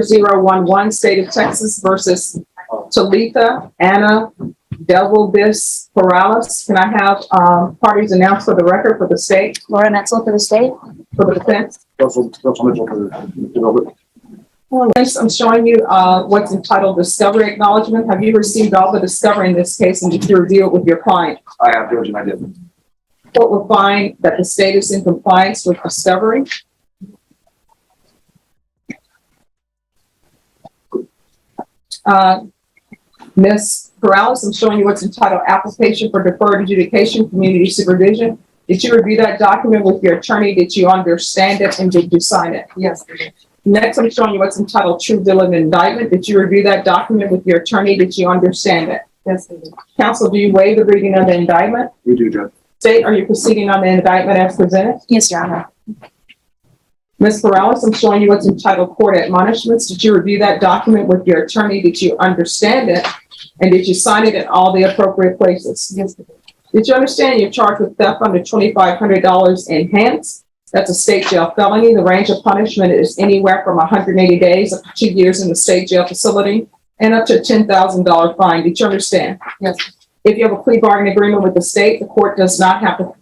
4011, State of Texas versus Talitha Anna Delvis Perales. Can I have parties announced for the record for the state? Laura Metzl for the state. For the defense? Russell Mitchell for the Next, I'm showing you what's entitled Discovery Acknowledgement. Have you received all the discovery in this case and did you review it with your client? I have, Judge, and I did. Court will find that the state is in compliance with discovery. Ms. Perales, I'm showing you what's entitled Application for Deferred Adjudication Community Supervision. Did you review that document with your attorney? Did you understand it and did you sign it? Yes. Next, I'm showing you what's entitled True Bill of Indictment. Did you review that document with your attorney? Did you understand it? Yes. Counsel, do you waive the reading of the indictment? We do, Judge. State, are you proceeding on the indictment as presented? Yes, Your Honor. Ms. Perales, I'm showing you what's entitled Court Admonishments. Did you review that document with your attorney? Did you understand it? And did you sign it in all the appropriate places? Yes. Did you understand you're charged with theft under $2,500 enhanced? That's a state jail felony. The range of punishment is anywhere from 180 days up to 2 years in the state jail facility and up to a $10,000 fine. Did you understand? Yes. If you have a plea bargaining agreement with the state, the court does not have to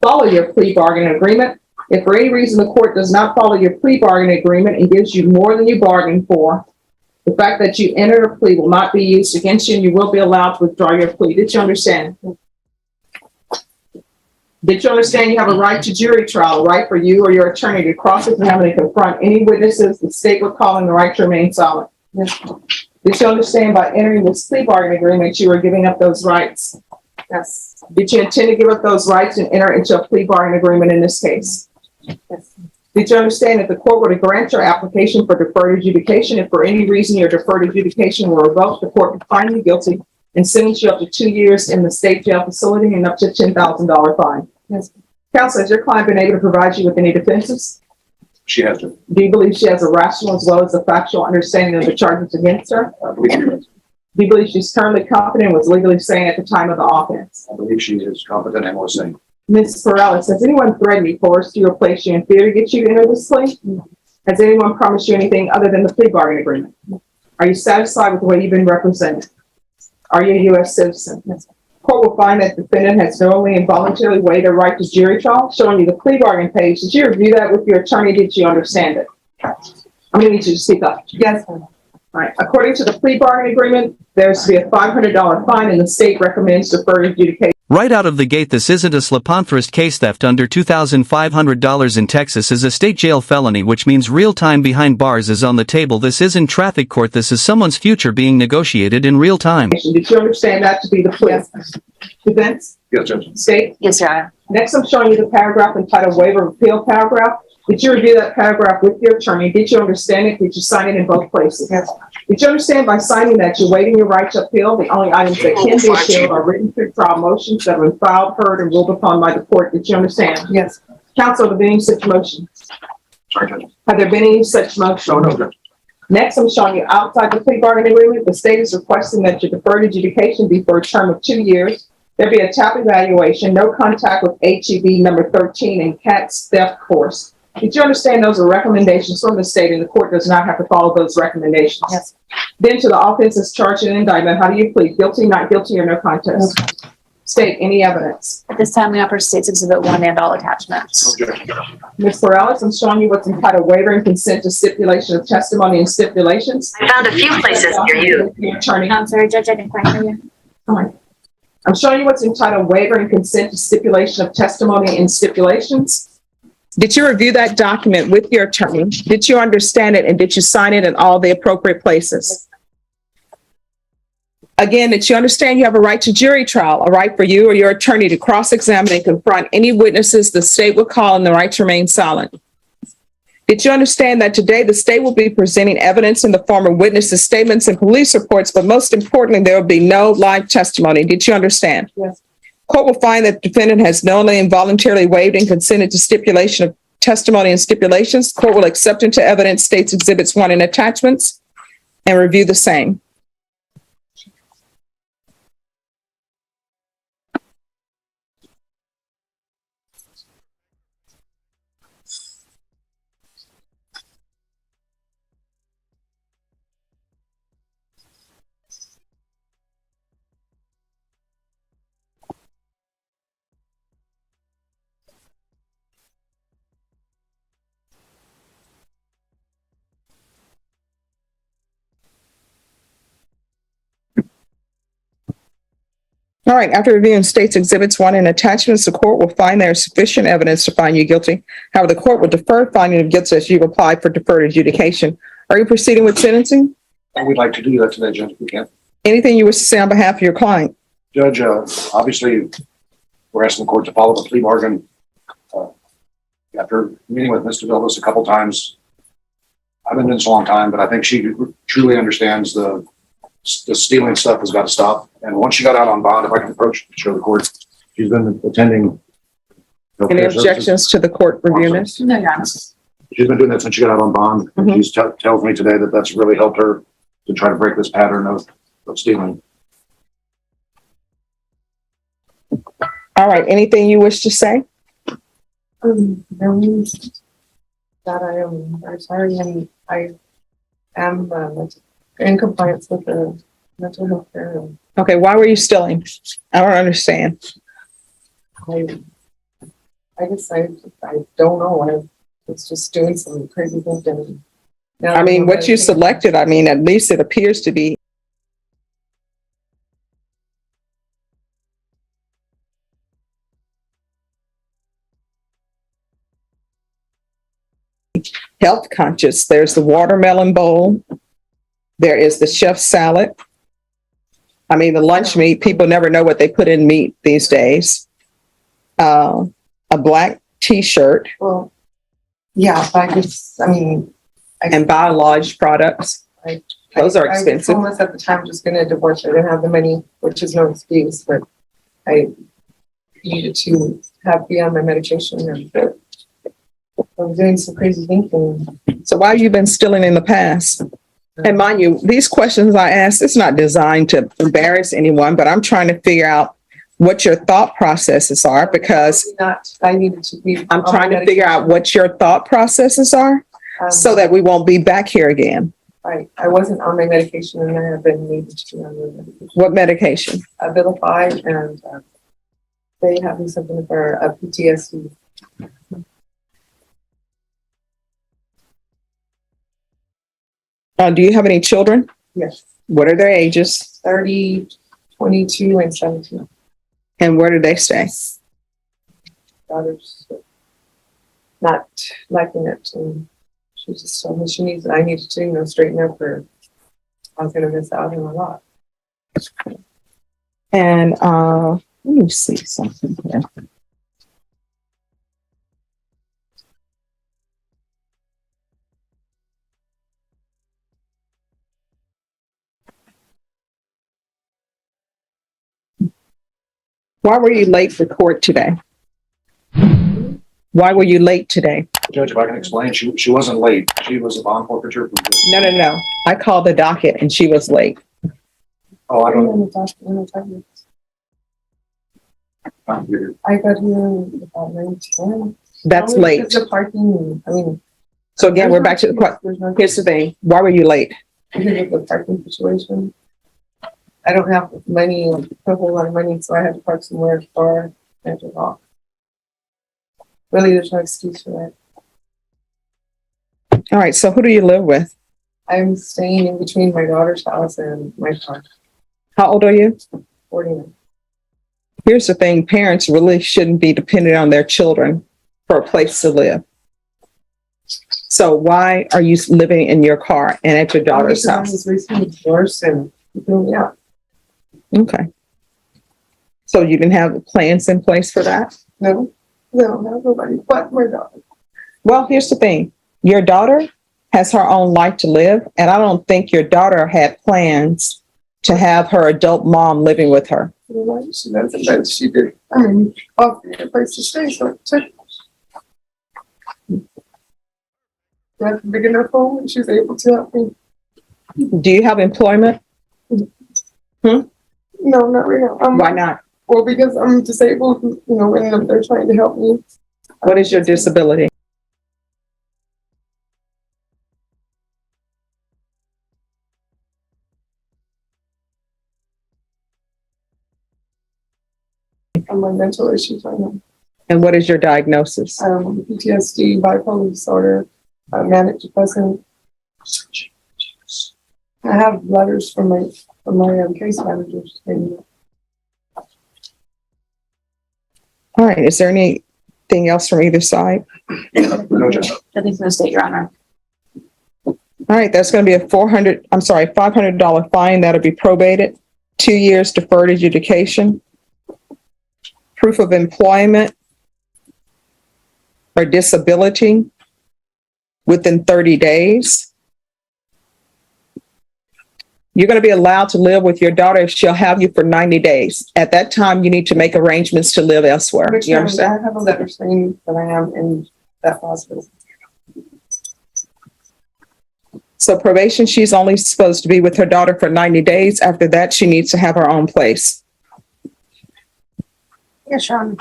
follow your plea bargaining agreement. If for any reason the court does not follow your plea bargaining agreement and gives you more than you bargained for, the fact that you entered a plea will not be used against you and you will be allowed to withdraw your plea. Did you understand? Did you understand you have a right to jury trial, a right for you or your attorney to cross-examine and confront any witnesses the state would call in the right to remain silent? Yes. Did you understand by entering this plea bargaining agreement you were giving up those rights? Yes. Did you intend to give up those rights and enter into a plea bargaining agreement in this case? Yes. Did you understand that the court were to grant your application for deferred adjudication if for any reason your deferred adjudication were revoked, the court would find you guilty and sentence you up to 2 years in the state jail facility and up to a $10,000 fine? Yes. Counsel, has your client been able to provide you with any defenses? She has to. Do you believe she has a rational as well as a factual understanding of the charges against her? I believe she is. Do you believe she's currently competent and was legally sane at the time of the offense? I believe she is competent and was sane. Ms. Perales, has anyone threatened you, coerced you, or placed you in fear to get you to enter this plea? Has anyone promised you anything other than the plea bargaining agreement? Are you satisfied with the way you've been represented? Are you a U.S. citizen? Yes. Court will find that the defendant has knowingly and voluntarily waived a right to jury trial, showing you the plea bargain page. Did you review that with your attorney? Did you understand it? I'm going to need you to speak up. Yes. All right. According to the plea bargain agreement, there's to be a $500 fine, and the state recommends deferred adjudication. Right out of the gate, this isn't a slip-on-first case. Theft under $2,500 in Texas is a state jail felony, which means real time behind bars is on the table. This isn't traffic court. This is someone's future being negotiated in real time. Did you understand that to be the plea? Yes. Defense? Yes, Judge. State? Yes, Your Honor. Next, I'm showing you the paragraph entitled Waiver of Appeal paragraph. Did you review that paragraph with your attorney? Did you understand it? Did you sign it in both places? Yes. Did you understand by signing that you're waiving your right to appeal? The only items that can be appealed are written pre-trial motions that have been filed, heard, and ruled upon by the court. Did you understand? Yes. Counsel, have there been any such motions? Sorry, Judge. Have there been any such motions? No, Judge. Next, I'm showing you outside the plea bargaining agreement, the state is requesting that your deferred adjudication be for a term of 2 years. There be a TAP evaluation, no contact with HEB number 13 and CAT's theft course. Did you understand those are recommendations from the state and the court does not have to follow those recommendations? Yes. Then to the offenses charged in indictment, how do you plead? Guilty, not guilty, or no contest? Okay. State, any evidence? At this time, we offer State's Exhibit 1 and all attachments. No, Judge. Ms. Perales, I'm showing you what's entitled waiver and consent to stipulation of testimony and stipulations. I found a few places near you. Your attorney. I'm sorry, Judge, I didn't quite hear you. All right. I'm showing you what's entitled waiver and consent to stipulation of testimony and stipulations. Did you review that document with your attorney? Did you understand it and did you sign it in all the appropriate places? Again, did you understand you have a right to jury trial, a right for you or your attorney to cross-examine and confront any witnesses the state would call in the right to remain silent? Did you understand that today the state will be presenting evidence in the form of witnesses' statements and police reports, but most importantly, there will be no live testimony? Did you understand? Yes. Court will find that the defendant has knowingly and voluntarily waived and consented to stipulation of testimony and stipulations. Court will accept into evidence State's Exhibits 1 and attachments and review the same. All right, after reviewing state's exhibits 1 and attachments, the court will find there is sufficient evidence to find you guilty. However, the court will defer finding of guilt as you've applied for deferred adjudication. Are you proceeding with sentencing? We'd like to do that today, Judge, if we can. Anything you wish to say on behalf of your client? Judge, obviously, we're asking the court to follow the plea bargain. After meeting with Mr. Villas a couple times, I've been doing this a long time, but I think she truly understands the stealing stuff has got to stop. And once she got out on bond, if I can approach, show the court, she's been attending. Any objections to the court reviewing this? No, Your Honor. She's been doing that since she got out on bond. And Mhm. she's tells me today that that's really helped her to try to break this pattern of stealing. All right, anything you wish to say? No, that I am very sorry, and I am in compliance with the mental health care. Okay, why were you stealing? I don't understand. I guess I don't know. I was just doing some crazy things. And now I mean, I'm what you meditating. selected, I mean, at least it appears to be. Health conscious. There's the watermelon bowl. There is the chef salad. I mean, the lunch meat, people never know what they put in meat these days. A black t-shirt Well, yeah, but I mean, and biologed products. Those are expensive. I was homeless at the time, just gonna divorce. I didn't have the money, which is no excuse, but I needed to be on my medication, and I was doing some crazy thinking. So why have you been stealing in the past? And mind you, these questions I ask, it's not designed to embarrass anyone, but I'm trying to figure out what your thought processes are, because I needed to be. I'm trying to figure out what your thought processes are so that we won't be back here again. I wasn't on my medication, and I have been needed to be on my medication. What medication? Abilify, and they have me something for a PTSD. Do you have any children? Yes, What are their ages 30, 22, and 17. and where do they stay? Daughters not liking it, and she just told me she needs it. I needed to, straighten up, or I was gonna miss out on a lot. And let me see something here. Why were you late for court today? Why were you late today? Judge, if I can explain, she wasn't late. She was a bond forfeiture. No. I called the docket and she was late. Oh, I don't. I got here about 9:10. That's late. It's the parking. I mean, So again, we're back to the question. there's no. Here's the thing. Why were you late? Because of the parking situation. I don't have money, a whole lot of money, so I had to park somewhere far and to walk. Really, there's no excuse for that. All right. So who do you live with? I'm staying in between my daughter's house and my car, How old are you? 49. Here's the thing. Parents really shouldn't be dependent on their children for a place to live. So why are you living in your car and at your daughter's Because I house? was recently divorced and, yeah. Okay. So you didn't have plans in place for that? No, I don't have nobody but my daughter. Well, here's the thing. Your daughter has her own life to live, and I don't think your daughter had plans to have her adult mom living with her. You know, she doesn't, but she did. I mean, offered me a place to stay, so I took. That's a big enough home, and she's able to help me. Do you have employment? No, not right now. Why not? Well, because I'm disabled, and they're trying to help me. What is your disability? And my mental issues right now. And what is your diagnosis? PTSD, bipolar disorder, manic depressive. I have letters from my case managers. And All right, is there anything else from either side? No, Judge. Nothing from the state, Your Honor. All right, that's going to be a $500 fine that'll be probated, 2 years deferred adjudication, proof of employment or disability within 30 days. You're going to be allowed to live with your daughter if she'll have you for 90 days. At that time, you need to make arrangements to live elsewhere. Which You one? understand? I have a letter saying that I am in that hospital. So probation, she's only supposed to be with her daughter for 90 days. After that, she needs to have her own place. Yes, Your Honor.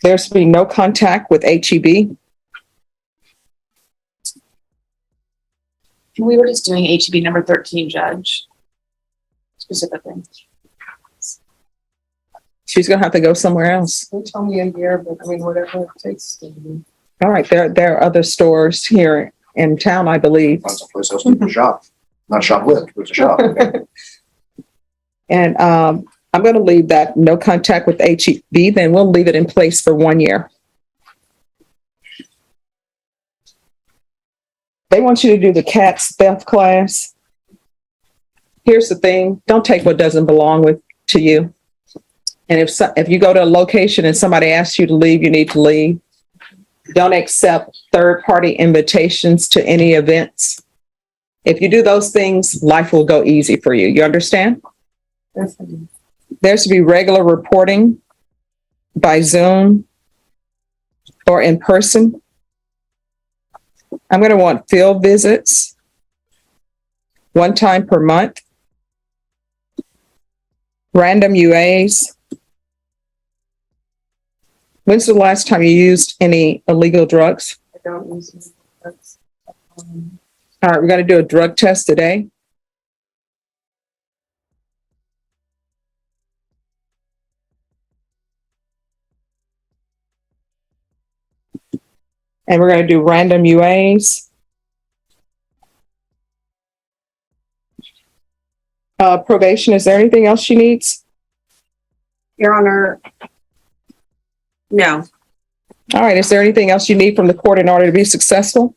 There's to be no contact with HEB. We were just doing HEB number 13, Judge. Specifically. She's going to have to go somewhere else. They tell me a year, but I mean, whatever it takes to do. All right, there are other stores here in town, I believe. Find someplace else to shop. Not shoplift, but it's a shop. And I'm going to leave that no contact with HEB, then we'll leave it in place for 1 year. They want you to do the cat's theft class. Here's the thing, don't take what doesn't belong to you. And if you go to a location and somebody asks you to leave, you need to leave. Don't accept third-party invitations to any events. If you do those things, life will go easy for you. You understand? Yes, There's to be regular reporting by Zoom or in person. I'm going to want field visits 1 time per month, random UAs. When's the last time you used any illegal drugs? I don't use it. That's, All right, we're going to do a drug test today. And we're going to do random UAs. Probation, is there anything else she needs? Your Honor, no. All right, is there anything else you need from the court in order to be successful?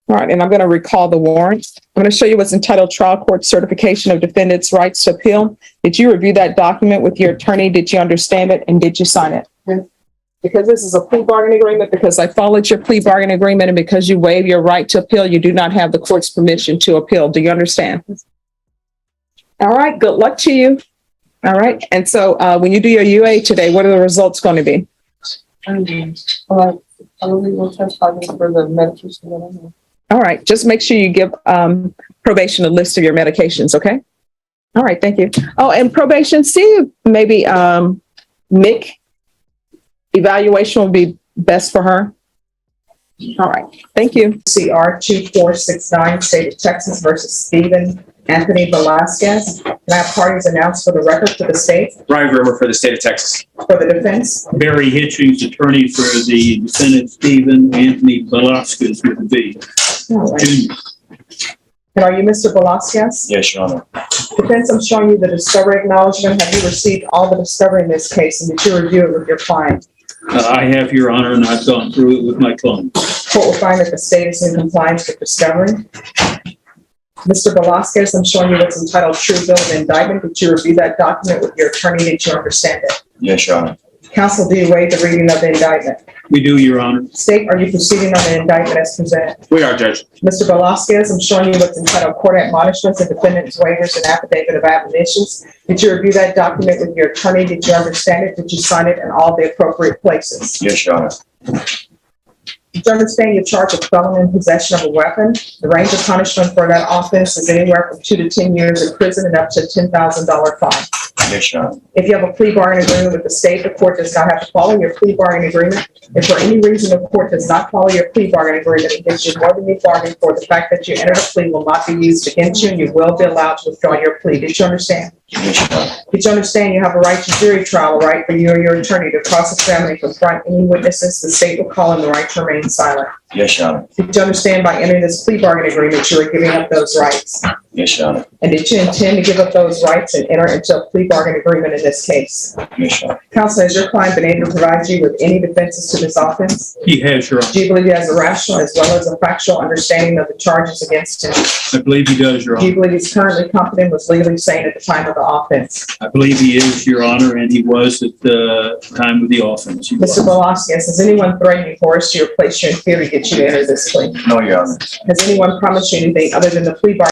All right, and I'm going to recall the warrant. I'm going to show you what's entitled Trial Court Certification of Defendant's Rights to Appeal. Did you review that document with your attorney? Did you understand it? And did you sign it? Yes. Because this is a plea bargaining agreement, because I followed your plea bargaining agreement, and because you waive your right to appeal, you do not have the court's permission to appeal. Do you understand? All right, good luck to you. All right, and so when you do your UA today, what are the results going to be? well, probably will test positive for the medication that I have. All right, just make sure you give probation a list of your medications, okay? All right, thank you. Oh, and probation, see if maybe Mick evaluation will be best for her. All right, thank you. CR 2469, State of Texas versus Stephen Anthony Velasquez. Can I have parties announced for the record for the state, Ryan Gerber for the state of Texas. for the defense? Barry Hitchings, attorney for the defendant Stephen Anthony Velasquez with a V. All right. Junior. And are you Mr. Velasquez? Yes, Your Honor. Defense, I'm showing you the discovery acknowledgement. Have you received all the discovery in this case, and did you review it with your client? I have, Your Honor, and I've gone through it with my client. Court will find that the state is in compliance with discovery. Mr. Velasquez, I'm showing you what's entitled True Bill of Indictment. Did you review that document with your attorney? Did you understand it? Yes, Your Honor. Counsel, do you waive the reading of the indictment? We do, Your Honor. State, are you proceeding on the indictment as presented? We are, Judge. Mr. Velasquez, I'm showing you what's entitled Court Admonishments and Defendant's Waivers and Affidavit of Admonitions. Did you review that document with your attorney? Did you understand it? Did you sign it in all the appropriate places? Yes, Your Honor. Did you understand your charge of felon in possession of a weapon? The range of punishment for that offense is anywhere from 2 to 10 years in prison and up to a $10,000 fine. Yes, Your Honor. If you have a plea bargain agreement with the state, the court does not have to follow your plea bargain agreement. If for any reason the court does not follow your plea bargain agreement, it gives you more than you bargained for. The fact that you entered a plea will not be used against you, and you will be allowed to withdraw your plea. Did you understand? Yes, Your Honor. Did you understand you have a right to jury trial, a right for you or your attorney to cross-examine and confront any witnesses the state will call and the right to remain silent? Yes, Your Honor. Did you understand by entering this plea bargain agreement, you are giving up those rights? Yes, Your Honor. And did you intend to give up those rights and enter into a plea bargain agreement in this case? Yes, Your Honor. Counsel, has your client been able to provide you with any defenses to this offense? He has, Your Honor. Do you believe he has a rational as well as a factual understanding of the charges against him? I believe he does, Your Do you Honor. believe he's currently competent, was legally sane at the time of the offense? I believe he is, Your Honor, and he was at the time of the offense. He was. Mr. Velasquez, has anyone threatened you, coerced you, or placed you in fear to get you to enter this plea? No, Your Honor. Has anyone promised you anything other than the plea bargain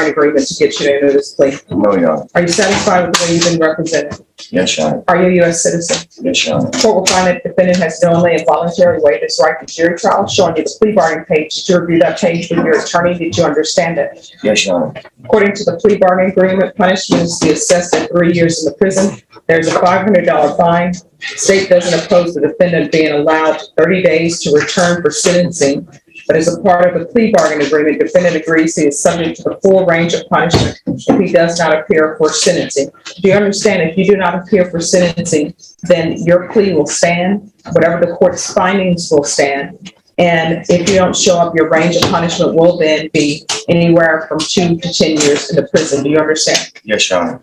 agreement to get you to enter this plea? No, Your Honor. Are you satisfied with the way you've been represented? Yes, Your Honor. Are you a U.S. citizen? Yes, Your Honor. Court will find that the defendant has knowingly and voluntarily waived his right to jury trial, showing you the plea bargain page. Did you review that page with your attorney? Did you understand it? Yes, Your Honor. According to the plea bargain agreement, punishment is to be assessed at 3 years in the prison. There's a $500 fine. The state doesn't oppose the defendant being allowed 30 days to return for sentencing, but as a part of the plea bargain agreement, defendant agrees he is subject to the full range of punishment if he does not appear for sentencing. Do you understand if you do not appear for sentencing, then your plea will stand, whatever the court's findings will stand, and if you don't show up, your range of punishment will then be anywhere from 2 to 10 years in the prison. Do you understand? Yes, Your Honor.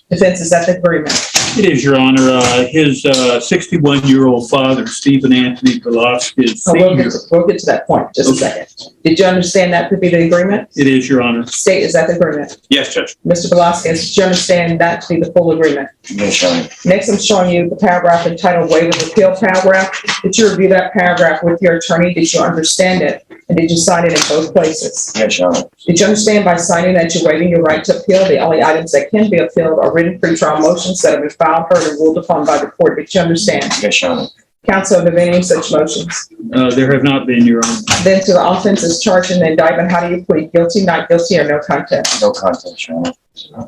Defense, is that the agreement? It is, Your Honor. His 61-year-old father, Stephen Anthony Velasquez Oh, Sr. we'll get to that point, just a second. Did you understand that to be the agreement? It is, Your Honor. State, is that the agreement? Yes, Judge. Mr. Velasquez, did you understand that to be the full agreement? Yes, Your Honor. Next, I'm showing you the paragraph entitled Waiver of Appeal paragraph. Did you review that paragraph with your attorney? Did you understand it? And did you sign it in both places? Yes, Your Honor. Did you understand by signing that you're waiving your right to appeal? The only items that can be appealed are written pretrial motions that have been filed, heard, and ruled upon by the court. Did you understand? Yes, Your Honor. Counsel, have there been any such motions? There have not been, Your Honor. Then to the offenses charged in the indictment, how do you plead? Guilty, not guilty, or no contest? No contest, Your Honor.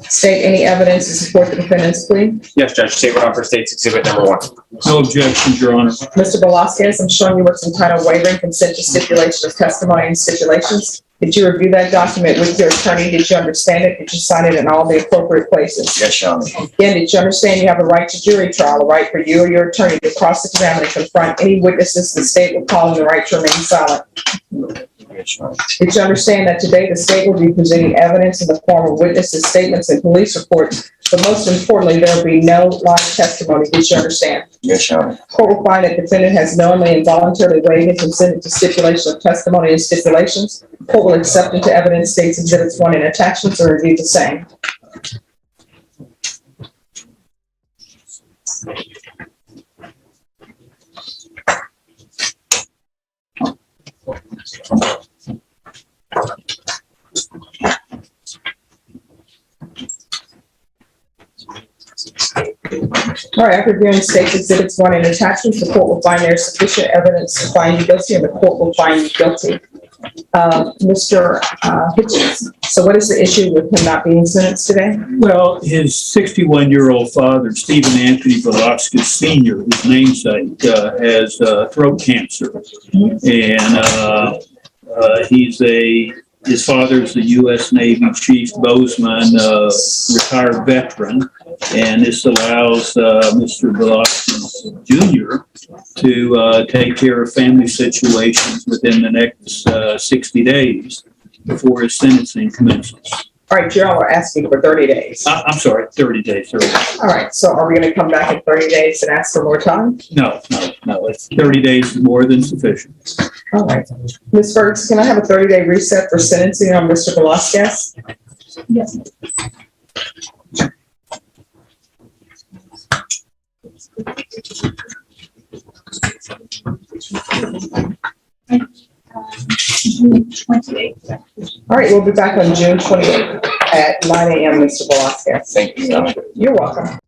State any evidence to support the defendant's plea. Yes, Judge. State on for State's Exhibit Number 1. No objections, Your Honor. Mr. Velasquez, I'm showing you what's entitled Waiver and Consent to Stipulation of Testimony and Stipulations. Did you review that document with your attorney? Did you understand it? Did you sign it in all the appropriate places? Yes, Your Honor. Again, did you understand you have a right to jury trial, a right for you or your attorney to cross-examine and confront any witnesses the state will call and the right to remain silent? Yes, Your Honor. Did you understand that today the state will be presenting evidence in the form of witnesses' statements and police reports, but most importantly, there will be no live testimony? Did you understand? Yes, Your Honor. Court will find that defendant has knowingly and voluntarily waived and consented to stipulation of testimony and stipulations. Court will accept into evidence states exhibits 1 and attachments or review the same. All right, after reviewing states exhibits 1 and attachments, the court will find there is sufficient evidence to find you guilty, and the court will find you guilty. Mr. Hitchens, so what is the issue with him not being sentenced today? Well, his 61-year-old father, Stephen Anthony Velasquez Sr., his namesake, has throat cancer. And his father's a U.S. Navy Chief Bozeman, retired veteran. And this allows Mr. Velasquez Jr. to take care of family situations within the next 60 days before his sentencing commences. All right, y'all are asking for 30 days. I'm sorry, 30 days. 30 days. All right, so are we going to come back in 30 days and ask for more time? No. It's 30 days is more than sufficient. All right. Ms. Ferguson, can I have a 30-day reset for sentencing on Mr. Velasquez? Yes. June 28th. All right, we'll be back on June 28th at 9 a.m., Mr. Velasquez. Thank you, Your Honor. You're welcome.